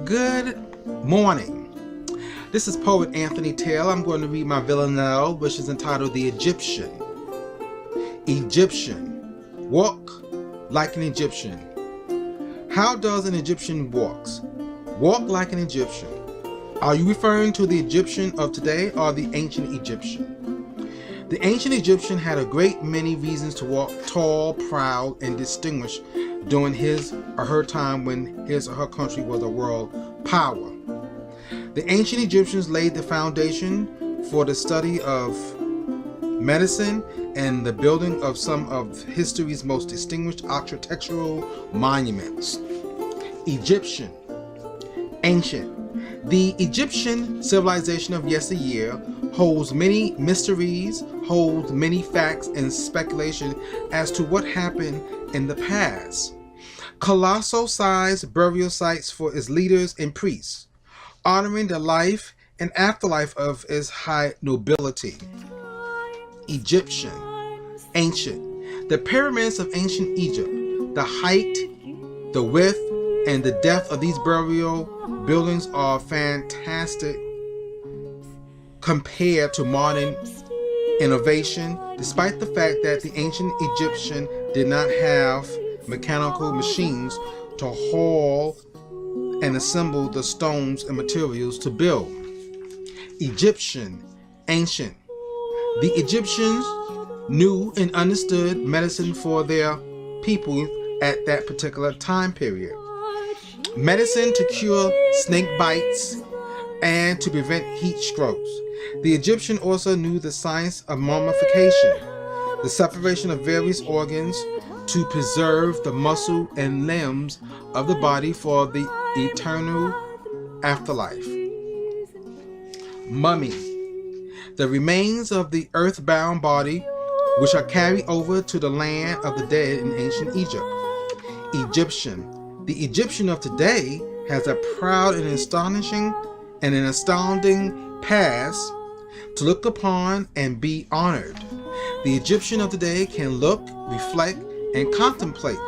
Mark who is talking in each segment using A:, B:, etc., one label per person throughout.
A: Good morning. This is poet Anthony Taylor. I'm going to read my villanelle, which is entitled The Egyptian. Egyptian. Walk like an Egyptian. How does an Egyptian walk? Walk like an Egyptian. Are you referring to the Egyptian of today or the ancient Egyptian? The ancient Egyptian had a great many reasons to walk tall, proud, and distinguished during his or her time when his or her country was a world power. The ancient Egyptians laid the foundation for the study of medicine and the building of some of history's most distinguished architectural monuments. Egyptian. Ancient. The Egyptian civilization of yesteryear holds many mysteries, holds many facts and speculation as to what happened in the past. Colossal-sized burial sites for its leaders and priests, honoring the life and afterlife of its high nobility. Egyptian. Ancient. The pyramids of ancient Egypt, the height, the width, and the depth of these burial buildings are fantastic compared to modern innovation, despite the fact that the ancient Egyptian did not have mechanical machines to haul and assemble the stones and materials to build. Egyptian. Ancient. The Egyptians knew and understood medicine for their people at that particular time period. Medicine to cure snake bites and to prevent heat strokes. The Egyptian also knew the science of mummification, the separation of various organs to preserve the muscle and limbs of the body for the eternal afterlife. Mummy. The remains of the earthbound body which are carried over to the land of the dead in ancient Egypt. Egyptian. The Egyptian of today has a proud and astonishing and an astounding past to look upon and be honored. The Egyptian of today can look, reflect, and contemplate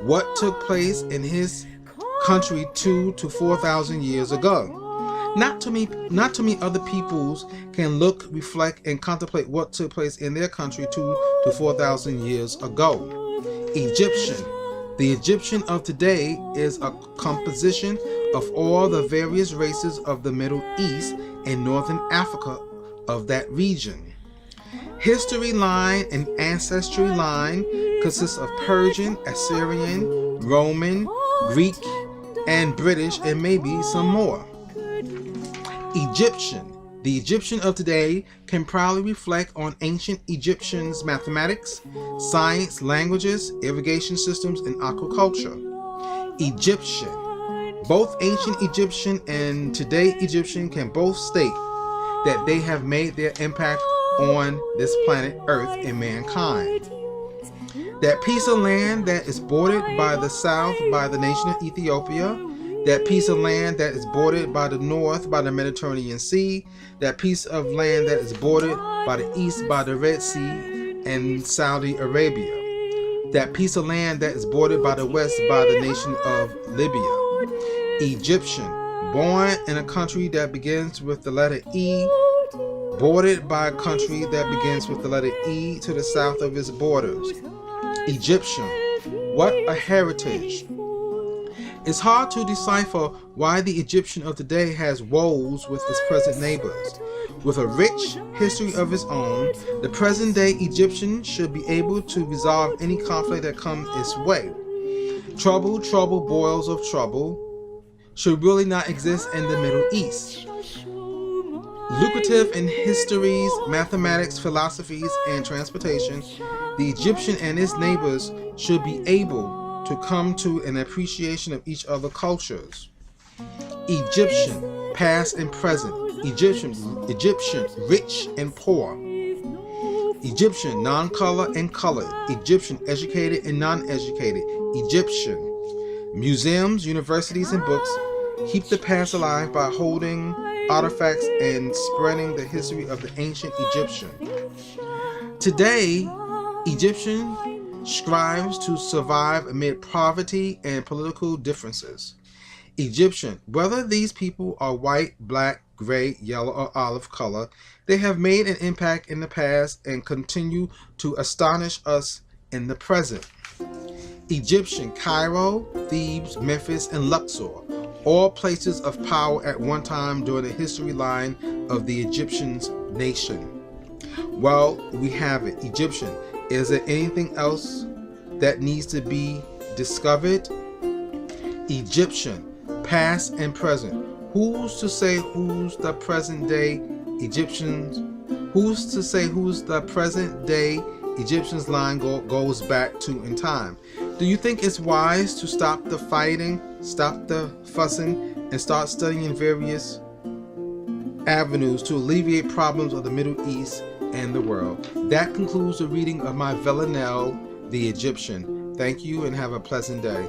A: what took place in his country 2,000 to 4,000 years ago. Not to me other peoples can look, reflect, and contemplate what took place in their country 2,000 to 4,000 years ago. Egyptian. The Egyptian of today is a composition of all the various races of the Middle East and Northern Africa of that region. History line and ancestry line consists of Persian, Assyrian, Roman, Greek, and British, and maybe some more. Egyptian. The Egyptian of today can proudly reflect on ancient Egyptians' mathematics, science, languages, irrigation systems, and aquaculture. Egyptian. Both ancient Egyptian and today Egyptian can both state that they have made their impact on this planet Earth and mankind. That piece of land that is bordered by the south by the nation of Ethiopia, that piece of land that is bordered by the north by the Mediterranean Sea, that piece of land that is bordered by the east by the Red Sea and Saudi Arabia, that piece of land that is bordered by the west by the nation of Libya. Egyptian. Born in a country that begins with the letter E, bordered by a country that begins with the letter E to the south of its borders. Egyptian. What a heritage. It's hard to decipher why the Egyptian of today has woes with its present neighbors. With a rich history of its own, the present-day Egyptian should be able to resolve any conflict that comes its way. Trouble, boils of trouble should really not exist in the Middle East. Lucrative in histories, mathematics, philosophies, and transportation, the Egyptian and its neighbors should be able to come to an appreciation of each other's cultures. Egyptian, past and present. Egyptian, rich and poor. Egyptian, non-color and colored. Egyptian, educated and non-educated. Egyptian. Museums, universities, and books keep the past alive by holding artifacts and spreading the history of the ancient Egyptian. Today, Egyptian strives to survive amid poverty and political differences. Egyptian. Whether these people are white, black, gray, yellow, or olive color, they have made an impact in the past and continue to astonish us in the present. Egyptian. Cairo, Thebes, Memphis, and Luxor, all places of power at one time during the history line of the Egyptians nation. Well, we have it. Egyptian. Is there anything else that needs to be discovered? Egyptian. Past and present. Who's to say who's the present day Egyptians? Who's to say who's the present day Egyptians line goes back to in time? Do you think it's wise to stop the fighting, stop the fussing, and start studying various avenues to alleviate problems of the Middle East and the world? That concludes the reading of my Villanelle, the Egyptian. Thank you and have a pleasant day.